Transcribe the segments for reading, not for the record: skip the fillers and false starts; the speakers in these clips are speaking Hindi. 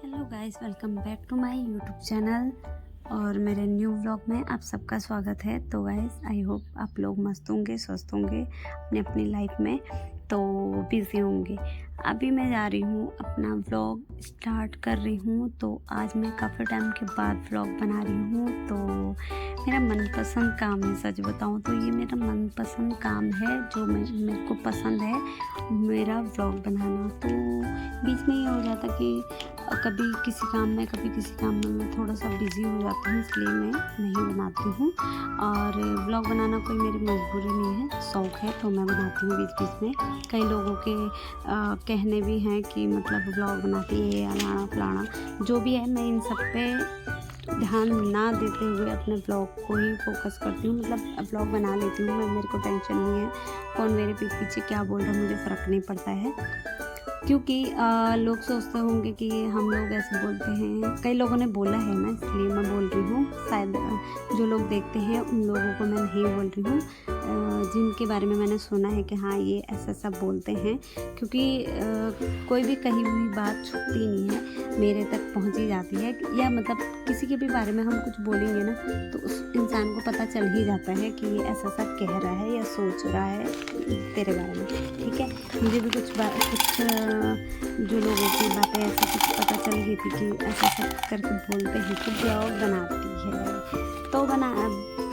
Hello guys, welcome back to my YouTube channel और मेरे न्यू व्लॉग में आप सबका स्वागत है। तो गाइस, आई होप आप लोग मस्त होंगे, स्वस्थ होंगे, अपनी अपनी लाइफ में तो बिज़ी होंगे। अभी मैं जा रही हूँ, अपना व्लॉग स्टार्ट कर रही हूँ। तो आज मैं काफ़ी टाइम के बाद व्लॉग बना रही हूँ। तो मेरा मनपसंद काम है, सच बताऊँ तो ये मेरा मनपसंद काम है, जो मेरे को पसंद है मेरा व्लॉग बनाना। तो बीच में ये हो जाता कि कभी किसी काम में कभी किसी काम में मैं थोड़ा सा बिज़ी हो जाती हूँ, इसलिए मैं नहीं बनाती हूँ। और व्लॉग बनाना कोई मेरी मजबूरी नहीं है, शौक़ है, तो मैं बनाती हूँ बीच बीच में। कई लोगों के कहने भी हैं कि मतलब व्लॉग बनाती है अलाना फलाना, जो भी है मैं इन सब पे ध्यान ना देते हुए अपने ब्लॉग को ही फोकस करती हूँ। मतलब ब्लॉग बना लेती हूँ मैं, मेरे को टेंशन नहीं है कौन मेरे पीछे क्या बोल रहा है, मुझे फ़र्क नहीं पड़ता है। क्योंकि लोग सोचते होंगे कि हम लोग ऐसे बोलते हैं, कई लोगों ने बोला है ना, इसलिए मैं बोल रही हूँ। शायद जो लोग देखते हैं उन लोगों को मैं नहीं बोल रही हूँ, जिनके बारे में मैंने सुना है कि हाँ ये ऐसा सब बोलते हैं। क्योंकि कोई भी कही हुई बात छुपती नहीं है, मेरे तक पहुँची जाती है। या मतलब किसी के भी बारे में हम कुछ बोलेंगे ना, तो उस इंसान को पता चल ही जाता है कि ये ऐसा सब कह रहा है या सोच रहा है तेरे बारे में। ठीक है, मुझे भी कुछ जो लोगों की बातें ऐसे कुछ पता चल गई थी कि ऐसा सब करके बोलते हैं तो ब्लॉग बनाती है। तो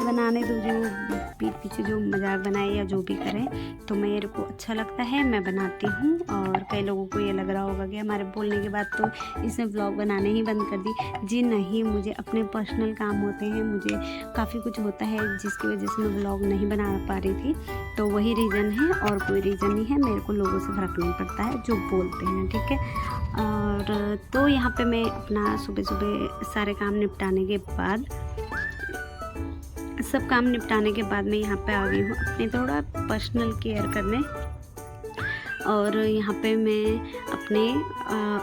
बनाने दो, जो पीठ पीछे जो मजाक बनाए या जो भी करें, तो मेरे को अच्छा लगता है, मैं बनाती हूँ। और कई लोगों को ये लग रहा होगा कि हमारे बोलने के बाद तो इसने व्लॉग बनाने ही बंद कर दी। जी नहीं, मुझे अपने पर्सनल काम होते हैं, मुझे काफ़ी कुछ होता है जिसकी वजह से मैं व्लॉग नहीं बना पा रही थी। तो वही रीज़न है और कोई रीज़न नहीं है। मेरे को लोगों से फ़र्क नहीं पड़ता है जो बोलते हैं, ठीक है। और तो यहाँ पे मैं अपना सुबह सुबह सारे काम निपटाने के बाद मैं यहाँ पे आ गई हूँ अपने थोड़ा पर्सनल केयर करने। और यहाँ पे मैं अपने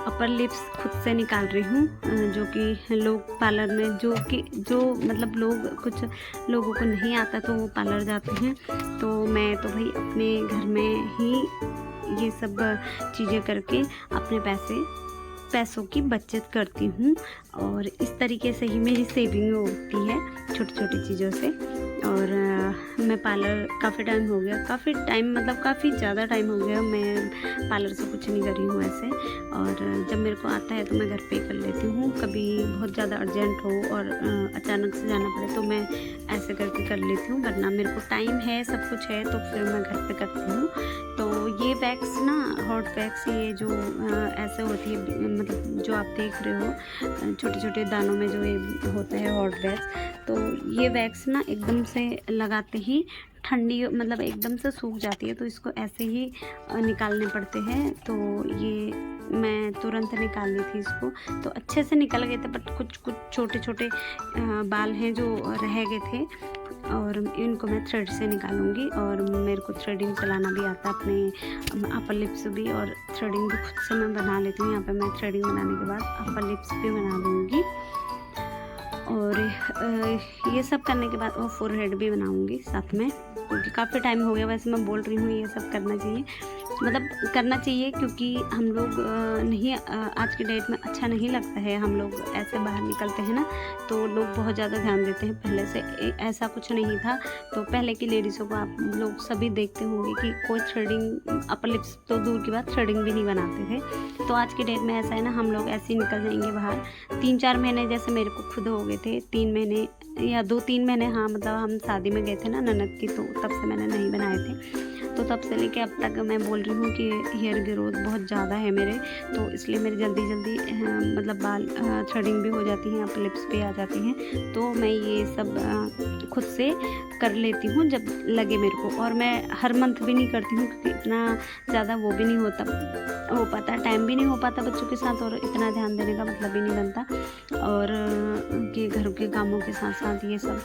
अपर लिप्स खुद से निकाल रही हूँ, जो कि लोग पार्लर में जो मतलब लोग कुछ लोगों को नहीं आता तो वो पार्लर जाते हैं। तो मैं तो भाई अपने घर में ही ये सब चीज़ें करके अपने पैसों की बचत करती हूँ। और इस तरीके से ही मेरी सेविंग होती है छोटी छोटी चीज़ों से। और मैं पार्लर काफ़ी ज़्यादा टाइम हो गया मैं पार्लर से कुछ नहीं कर रही हूँ ऐसे। और जब मेरे को आता है तो मैं घर पे कर लेती हूँ। कभी बहुत ज़्यादा अर्जेंट हो और अचानक से जाना पड़े तो मैं ऐसे करके कर लेती हूँ, वरना मेरे को टाइम है, सब कुछ है, तो फिर मैं घर पे करती हूँ। तो ये वैक्स ना, हॉट वैक्स, ये जो ऐसे होती है, मतलब जो आप देख रहे हो छोटे छोटे दानों में जो ये होता है हॉट वैक्स, तो ये वैक्स ना एकदम से लगाते ही ठंडी, मतलब एकदम से सूख जाती है, तो इसको ऐसे ही निकालने पड़ते हैं। तो ये मैं तुरंत निकाल ली थी इसको, तो अच्छे से निकल गए थे, बट कुछ छोटे छोटे बाल हैं जो रह गए थे, और इनको मैं थ्रेड से निकालूंगी। और मेरे को थ्रेडिंग चलाना भी आता है, अपने अपर लिप्स भी, और थ्रेडिंग भी खुद से मैं बना लेती हूँ। यहाँ पे मैं थ्रेडिंग बनाने के बाद अपर लिप्स भी बना दूँगी। और ये सब करने के बाद और फोरहेड भी बनाऊंगी साथ में, क्योंकि काफ़ी टाइम हो गया। वैसे मैं बोल रही हूँ ये सब करना चाहिए, क्योंकि हम लोग नहीं, आज की डेट में अच्छा नहीं लगता है। हम लोग ऐसे बाहर निकलते हैं ना, तो लोग बहुत ज़्यादा ध्यान देते हैं। पहले से ऐसा कुछ नहीं था। तो पहले की लेडीज़ों को आप लोग सभी देखते होंगे कि कोई थ्रेडिंग, अपर लिप्स तो दूर की बात, थ्रेडिंग भी नहीं बनाते थे। तो आज की डेट में ऐसा है ना, हम लोग ऐसे ही निकल जाएंगे बाहर। 3-4 महीने जैसे मेरे को खुद हो गए थे, 3 महीने या 2-3 महीने, हाँ, मतलब हम शादी में गए थे ना ननद की, तो तब से मैंने नहीं बनाए थे। तो तब से लेके अब तक मैं बोल रही हूँ कि हेयर ग्रोथ बहुत ज़्यादा है मेरे, तो इसलिए मेरी जल्दी मतलब बाल थ्रेडिंग भी हो जाती हैं, अपर लिप्स भी आ जाती हैं। तो मैं ये सब खुद से कर लेती हूँ जब लगे मेरे को। और मैं हर मंथ भी नहीं करती हूँ, क्योंकि इतना ज़्यादा वो भी नहीं हो पाता, टाइम भी नहीं हो पाता बच्चों के साथ, और इतना ध्यान देने का मतलब ही नहीं बनता। और कि घर के कामों के साथ साथ ये सब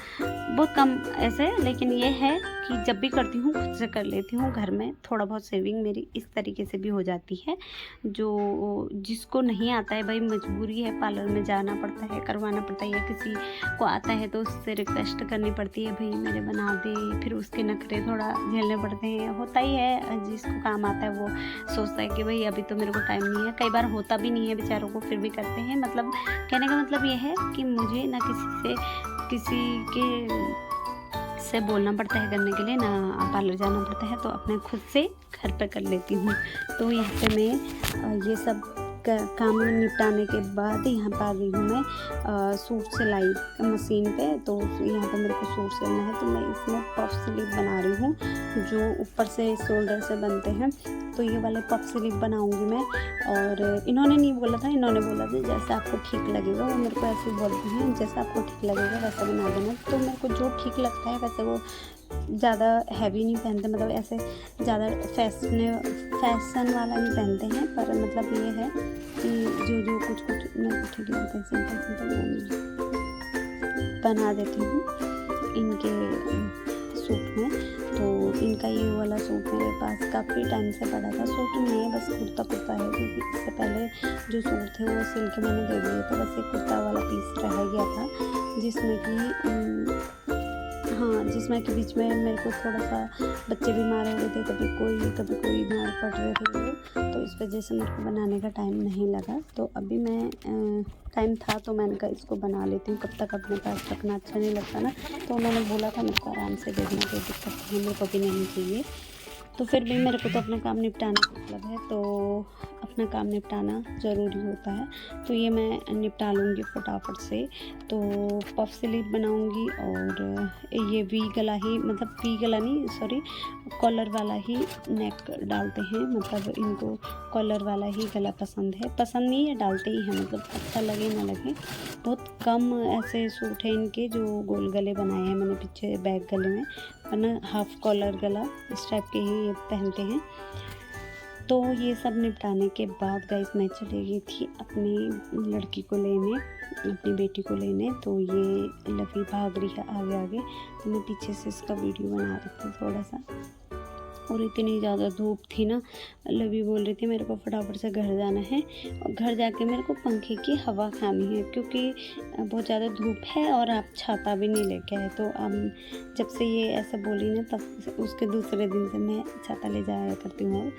बहुत कम ऐसे, लेकिन ये है कि जब भी करती हूँ खुद से कर लेती हूँ। हूँ घर में, थोड़ा बहुत सेविंग मेरी इस तरीके से भी हो जाती है। जो जिसको नहीं आता है भाई, मजबूरी है, पार्लर में जाना पड़ता है, करवाना पड़ता है, या किसी को आता है तो उससे रिक्वेस्ट करनी पड़ती है भाई मेरे बना दे, फिर उसके नखरे थोड़ा झेलने पड़ते हैं। होता ही है, जिसको काम आता है वो सोचता है कि भाई अभी तो मेरे को टाइम नहीं है। कई बार होता भी नहीं है बेचारों को, फिर भी करते हैं। मतलब कहने का मतलब ये है कि मुझे ना किसी से बोलना पड़ता है करने के लिए, ना पार्लर जाना पड़ता है, तो अपने खुद से घर पे कर लेती हूँ। तो यहाँ पे मैं ये सब काम निपटाने के बाद यहाँ पर आ गई हूँ मैं सूट सिलाई मशीन पे। तो यहाँ पे मेरे को सूट सिलना है, तो मैं इसमें पफ स्लीव बना रही हूँ जो ऊपर से शोल्डर से बनते हैं। तो ये वाले पफ स्लीव बनाऊंगी मैं। और इन्होंने नहीं बोला था, इन्होंने बोला था जैसा आपको ठीक लगेगा, वो मेरे को ऐसे बोलते हैं जैसा आपको ठीक लगेगा वैसा बना देना। तो मेरे को जो ठीक लगता है वैसे, वो ज़्यादा हैवी नहीं पहनते, मतलब ऐसे ज़्यादा फैशन वाला नहीं पहनते हैं, पर मतलब ये है कि जो कुछ मेरे को ठीक लगता है सिंपल बना देती हूँ इनके सूट में। तो इनका ये वाला सूट मेरे पास काफ़ी टाइम से पड़ा था। सूट नहीं है, बस कुर्ता है, क्योंकि इससे पहले जो सूट थे वो सिल के मैंने दे दिए थे। बस एक कुर्ता वाला पीस रह गया था, जिसमें कि बीच में मेरे को थोड़ा सा बच्चे बीमार हो गए थे, कभी कोई बीमार पड़ रहे थे, तो इस वजह से मेरे को बनाने का टाइम नहीं लगा। तो अभी मैं टाइम था तो मैंने कहा इसको बना लेती हूँ, कब तक अपने पास रखना अच्छा नहीं लगता ना। तो उन्होंने बोला था मेरे को आराम से देखना, कोई दिक्कत है, मेरे को भी नहीं चाहिए। तो फिर भी मेरे को तो अपना काम निपटाना मतलब है, तो अपना काम निपटाना ज़रूरी होता है। तो ये मैं निपटा लूँगी फटाफट से। तो पफ स्लीव बनाऊँगी, और ये वी गला ही, मतलब वी गला नहीं, सॉरी, कॉलर वाला ही नेक डालते हैं। मतलब इनको कॉलर वाला ही गला पसंद नहीं है, डालते ही हैं, मतलब अच्छा लगे ना लगे। बहुत कम ऐसे सूट हैं इनके जो गोल गले बनाए हैं मैंने पीछे बैक गले में, वरना हाफ कॉलर गला इस टाइप के ही ये पहनते हैं। तो ये सब निपटाने के बाद गाइस मैं चली गई थी अपनी लड़की को लेने, अपनी बेटी को लेने। तो ये लवी भाग रही है आगे, तो मैं पीछे से इसका वीडियो बना रही थी थोड़ा सा। और इतनी ज़्यादा धूप थी ना, लवी बोल रही थी मेरे को फटाफट से घर जाना है, और घर जाके मेरे को पंखे की हवा खानी है, क्योंकि बहुत ज़्यादा धूप है और आप छाता भी नहीं लेके आए। तो अब जब से ये ऐसा बोली ना, तब उसके दूसरे दिन से मैं छाता ले जाया करती हूँ।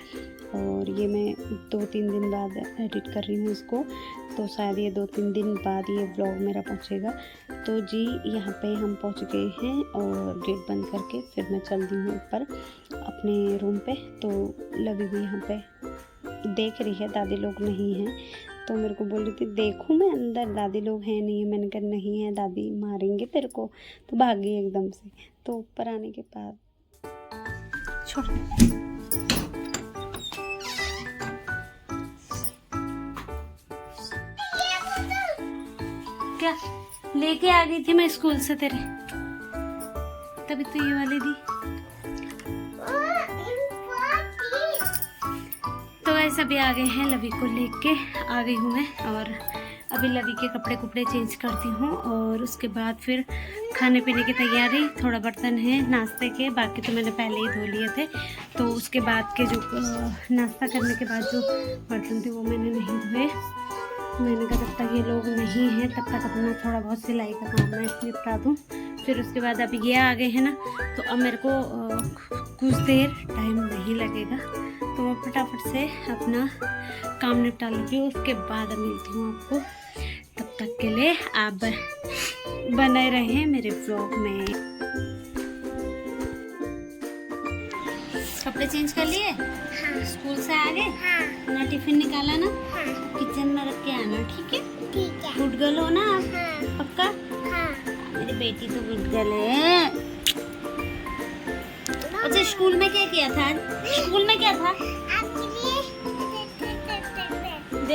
और ये मैं 2-3 दिन बाद एडिट कर रही हूँ इसको, तो शायद ये 2-3 दिन बाद ये व्लॉग मेरा पहुँचेगा। तो जी यहाँ पे हम पहुँच गए हैं, और गेट बंद करके फिर मैं चल दी हूँ ऊपर अपने रूम पे। तो लवी भी यहाँ पे देख रही है, दादी लोग नहीं हैं, तो मेरे को बोल रही थी देखूँ मैं अंदर दादी लोग हैं नहीं है। मैंने कहा नहीं है, दादी मारेंगे तेरे को, तो भाग गई एकदम से। तो ऊपर आने के बाद छोड़ क्या लेके आ गई थी मैं स्कूल से तेरे, तभी तो ये वाली दी। तो वैसे अभी आ गए हैं, लवी को लेके आ गई हूँ मैं, और अभी लवी के कपड़े चेंज करती हूँ, और उसके बाद फिर खाने पीने की तैयारी। थोड़ा बर्तन है नाश्ते के, बाकी तो मैंने पहले ही धो लिए थे। तो उसके बाद के जो नाश्ता करने के बाद जो बर्तन थे वो मैंने नहीं धोए। मैंने कहा जब तक ये लोग नहीं हैं तब तक अपना थोड़ा बहुत सिलाई का काम मैं निपटा दूँ। फिर उसके बाद अब ये आ गए हैं ना, तो अब मेरे को कुछ देर टाइम नहीं लगेगा, तो मैं फटाफट से अपना काम निपटा लूँगी। उसके बाद मिलती हूँ आपको, तब तक के लिए आप बने रहें मेरे व्लॉग में। कपड़े चेंज कर लिए? हाँ। स्कूल से आ गए? हाँ। अपना टिफिन निकाला ना? हाँ। किचन में रख के आना, ठीक है? ठीक है। गुड गर्ल हो ना आप? हाँ। पक्का? हाँ। मेरी बेटी तो गुड गर्ल है। अच्छा स्कूल में क्या किया था? स्कूल में क्या था? आपके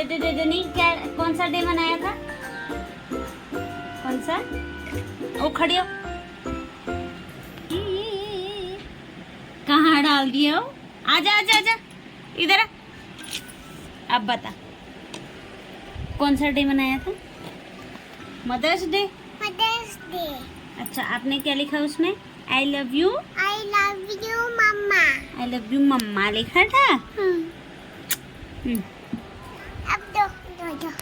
लिए दे नहीं, क्या कौन सा डे मनाया था? कौन सा? ओ खड़ी हो, कहाँ डाल दिया हो? आजा आजा आजा इधर। अब बता कौन सा डे मनाया था? Mother's day. Mother's day. अच्छा आपने क्या लिखा उसमें? I love you mamma. I love you mamma लिखा था।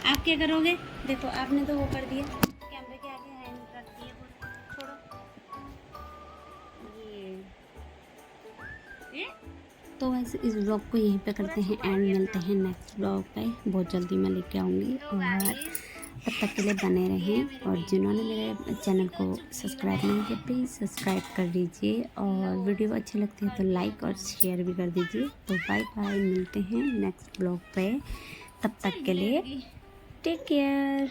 आप क्या करोगे? देखो आपने तो वो कर दिया, कैमरे के आगे हैंड रख दिए, छोड़ो ये। तो वैसे इस ब्लॉग को यहीं पे करते हैं एंड, मिलते हैं नेक्स्ट ब्लॉग पे। बहुत जल्दी मैं लेके आऊँगी और तब तक के लिए बने रहें। और जिन्होंने मेरे चैनल को सब्सक्राइब नहीं किया प्लीज़ सब्सक्राइब कर दीजिए, और वीडियो अच्छी लगती है तो लाइक और शेयर भी कर दीजिए। तो बाय बाय, मिलते हैं नेक्स्ट ब्लॉग पे, तब तक के लिए टेक केयर।